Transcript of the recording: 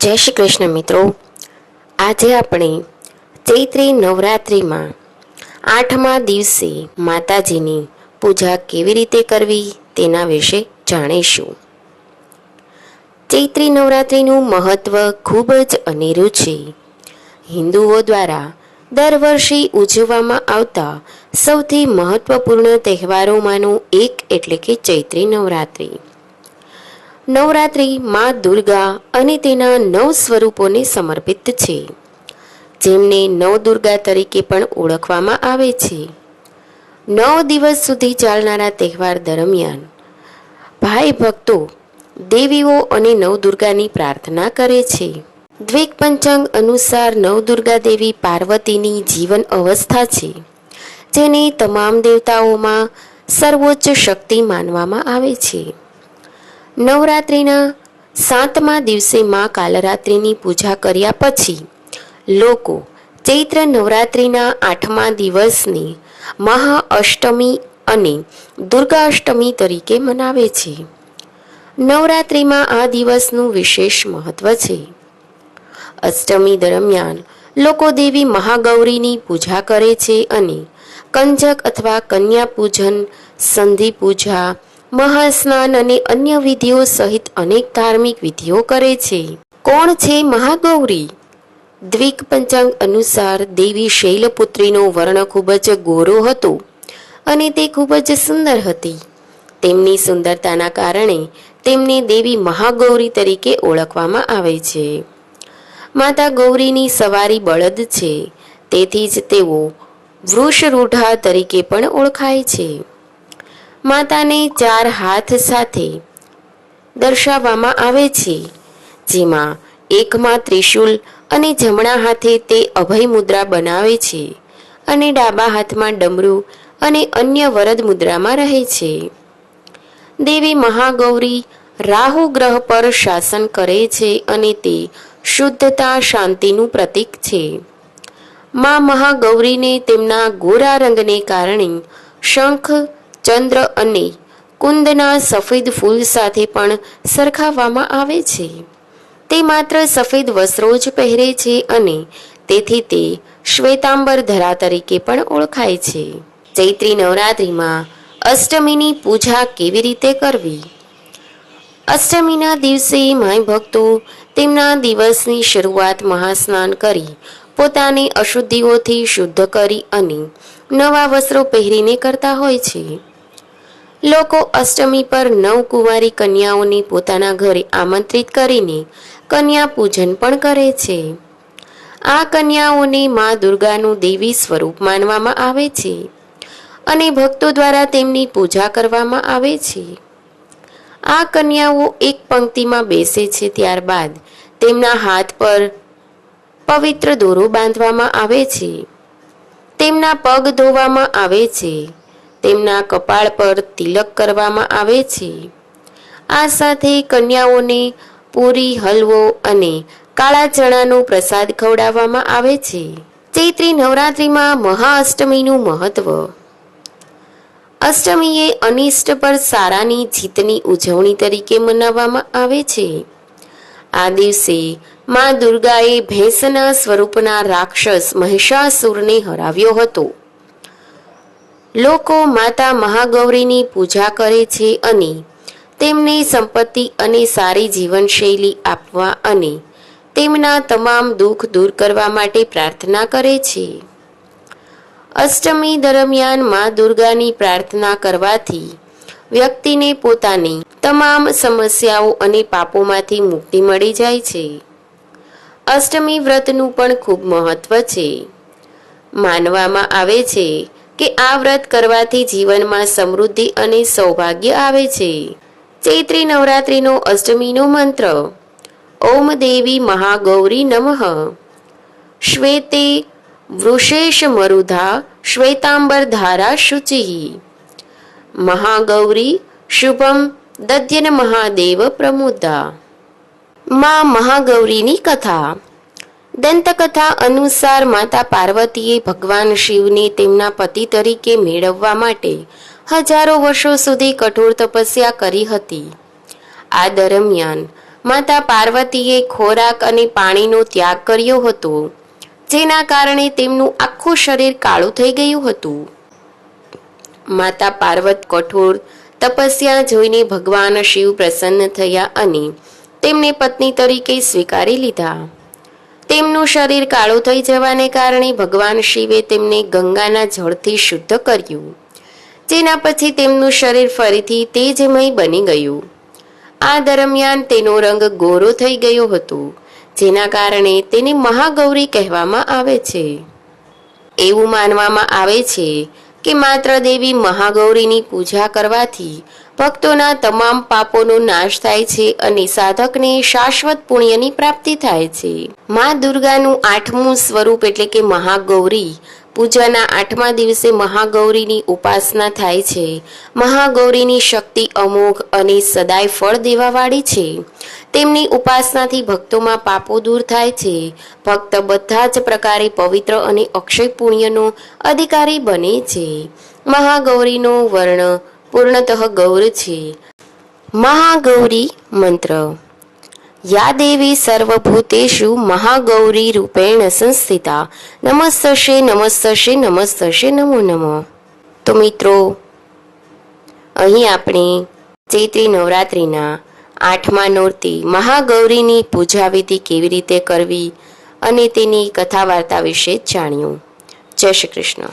જય શ્રી કૃષ્ણ મિત્રો, આજે આપણે ચૈત્રી નવરાત્રિમાં 8મા દિવસે માતાજીની પૂજા કેવી રીતે કરવી તેના વિશે જાણીશું. ચૈત્રી નવરાત્રિનું મહત્વ ખૂબ જ અનેરું છે. હિન્દુઓ દ્વારા દર વર્ષે ઉજવવામાં આવતા સૌથી મહત્વપૂર્ણ તહેવારોમાંનું એક એટલે કે ચૈત્રી નવરાત્રિ. નવરાત્રિ મા દુર્ગા અને તેના 9 સ્વરૂપોને સમર્પિત છે, જેમને નવદુર્ગા તરીકે પણ ઓળખવામાં આવે છે. 9 દિવસ સુધી ચાલનારા તહેવાર દરમિયાન ભાઈ ભક્તો દેવીઓ અને નવદુર્ગાની પ્રાર્થના કરે છે. દ્વિક પંચાંગ અનુસાર નવદુર્ગા દેવી પાર્વતીની જીવન અવસ્થા છે, જેને તમામ દેવતાઓમાં સર્વોચ્ચ શક્તિ માનવામાં આવે છે. નવરાત્રિના 7મા દિવસે મા કાલરાત્રિની પૂજા કર્યા પછી લોકો ચૈત્ર નવરાત્રિના 8મા દિવસને મહાઅષ્ટમી અને દુર્ગા અષ્ટમી તરીકે મનાવે છે. નવરાત્રિમાં આ દિવસનું વિશેષ મહત્વ છે. અષ્ટમી દરમિયાન લોકો દેવી મહાગૌરીની પૂજા કરે છે અને કંજક અથવા કન્યા પૂજન, સંધિ પૂજા, મહાસ્નાન અને અન્ય વિધિઓ સહિત અનેક ધાર્મિક વિધિઓ કરે છે. કોણ છે મહાગૌરી? દ્વિક પંચાંગ અનુસાર દેવી શૈલપુત્રીનો વર્ણ ખૂબ જ ગોરો હતો અને તે ખૂબ જ સુંદર હતી. તેમની સુંદરતાના કારણે તેમને દેવી મહાગૌરી તરીકે ઓળખવામાં આવે છે. માતા ગૌરીની સવારી બળદ છે, તેથી જ તેઓ વૃષરૂઢા તરીકે પણ ઓળખાય છે. માતાને 4 હાથ સાથે દર્શાવવામાં આવે છે, જેમાં એકમાં ત્રિશૂલ અને જમણા હાથે તે અભય મુદ્રા બનાવે છે અને ડાબા હાથમાં ડમરું અને અન્ય વરદ મુદ્રામાં રહે છે. દેવી મહાગૌરી રાહુ ગ્રહ પર શાસન કરે છે અને તે શુદ્ધતા, શાંતિનું પ્રતીક છે. મા મહાગૌરીને તેમના ગોરા રંગને કારણે શંખ, ચંદ્ર અને કુંદના સફેદ ફૂલ સાથે પણ સરખાવવામાં આવે છે. તે માત્ર સફેદ વસ્ત્રો જ પહેરે છે અને તેથી તે શ્વેતાંબર ધરા તરીકે પણ ઓળખાય છે. ચૈત્રી નવરાત્રિમાં અષ્ટમીની પૂજા કેવી રીતે કરવી? અષ્ટમીના દિવસે માઈ ભક્તો તેમના દિવસની શરૂઆત મહાસ્નાન કરી પોતાને અશુદ્ધિઓથી શુદ્ધ કરી અને નવા વસ્ત્રો પહેરીને કરતા હોય છે. લોકો અષ્ટમી પર નવકુંવારી કન્યાઓને પોતાના ઘરે આમંત્રિત કરીને કન્યા પૂજન પણ કરે છે. આ કન્યાઓને મા દુર્ગાનું દેવી સ્વરૂપ માનવામાં આવે છે અને ભક્તો દ્વારા તેમની પૂજા કરવામાં આવે છે. આ કન્યાઓ એક પંક્તિમાં બેસે છે, ત્યારબાદ તેમના હાથ પર પવિત્ર દોરો બાંધવામાં આવે છે. તેમના પગ ધોવામાં આવે છે. તેમના કપાળ પર તિલક કરવામાં આવે છે. આ સાથે કન્યાઓને પૂરી, હલવો અને કાળા ચણાનો પ્રસાદ ખવડાવવામાં આવે છે. ચૈત્રી નવરાત્રિમાં મહાઅષ્ટમીનું મહત્વ. અષ્ટમી એ અનિષ્ટ પર સારાની જીતની ઉજવણી તરીકે મનાવવામાં આવે છે. આ દિવસે મા દુર્ગાએ ભેંસના સ્વરૂપના રાક્ષસ મહિષાસુરને હરાવ્યો હતો. લોકો માતા મહાગૌરીની પૂજા કરે છે અને તેમને સંપત્તિ અને સારી જીવનશૈલી આપવા અને તેમના તમામ દુઃખ દૂર કરવા માટે પ્રાર્થના કરે છે. અષ્ટમી દરમિયાન મા દુર્ગાની પ્રાર્થના કરવાથી વ્યક્તિને પોતાની તમામ સમસ્યાઓ અને પાપોમાંથી મુક્તિ મળી જાય છે. અષ્ટમી વ્રતનું પણ ખૂબ મહત્વ છે. માનવામાં આવે છે કે આ વ્રત કરવાથી જીવનમાં સમૃદ્ધિ અને સૌભાગ્ય આવે છે. ચૈત્રી નવરાત્રિનો અષ્ટમીનો મંત્ર: ઓમ દેવી મહાગૌરી નમઃ. શ્વેતે વૃષેશ મરુધા શ્વેતાંબર ધારા શુચિઃ. મહાગૌરી શુભમ દધ્યન મહાદેવ પ્રમુદા. મા મહાગૌરીની કથા. દંતકથા અનુસાર માતા પાર્વતીએ ભગવાન શિવને તેમના પતિ તરીકે મેળવવા માટે હજારો વર્ષો સુધી કઠોર તપસ્યા કરી હતી. આ દરમિયાન માતા પાર્વતીએ ખોરાક અને પાણીનો ત્યાગ કર્યો હતો, જેના કારણે તેમનું આખું શરીર કાળું થઈ ગયું હતું. માતા પાર્વત કઠોર તપસ્યા જોઈને ભગવાન શિવ પ્રસન્ન થયા અને તેમને પત્ની તરીકે સ્વીકારી લીધા. તેમનું શરીર કાળું થઈ જવાને કારણે ભગવાન શિવે તેમને ગંગાના જળથી શુદ્ધ કર્યું, જેના પછી તેમનું શરીર ફરીથી તેજમય બની ગયું. આ દરમિયાન તેનો રંગ ગોરો થઈ ગયો હતો, જેના કારણે તેને મહાગૌરી કહેવામાં આવે છે. એવું માનવામાં આવે છે કે માત્ર દેવી મહાગૌરીની પૂજા કરવાથી ભક્તોના તમામ પાપોનો નાશ થાય છે અને સાધકને શાશ્વત પુણ્યની પ્રાપ્તિ થાય છે. મા દુર્ગાનું 8મું સ્વરૂપ એટલે કે મહાગૌરી પૂજાના 8મા દિવસે મહાગૌરીની ઉપાસના થાય છે. મહાગૌરીની શક્તિ અમોઘ અને સદાય ફળ દેવાવાળી છે. તેમની ઉપાસનાથી ભક્તોમાં પાપો દૂર થાય છે. ભક્ત બધા જ પ્રકારે પવિત્ર અને અક્ષય પુણ્યનો અધિકારી બને છે. મહાગૌરીનો વર્ણ પૂર્ણતઃ ગૌર છે. મહાગૌરી મંત્ર. યા દેવી સર્વભૂતેષુ મહાગૌરી રૂપેણ સંસ્થિતા નમસ્તસ્ય નમસ્તસ્ય નમસ્તસ્ય નમો નમઃ. તો મિત્રો, અહીં આપણે ચૈત્રી નવરાત્રિના 8મા નોરતી મહાગૌરીની પૂજા વિધિ કેવી રીતે કરવી અને તેની કથા વાર્તા વિશે જાણ્યું. જય શ્રી કૃષ્ણ.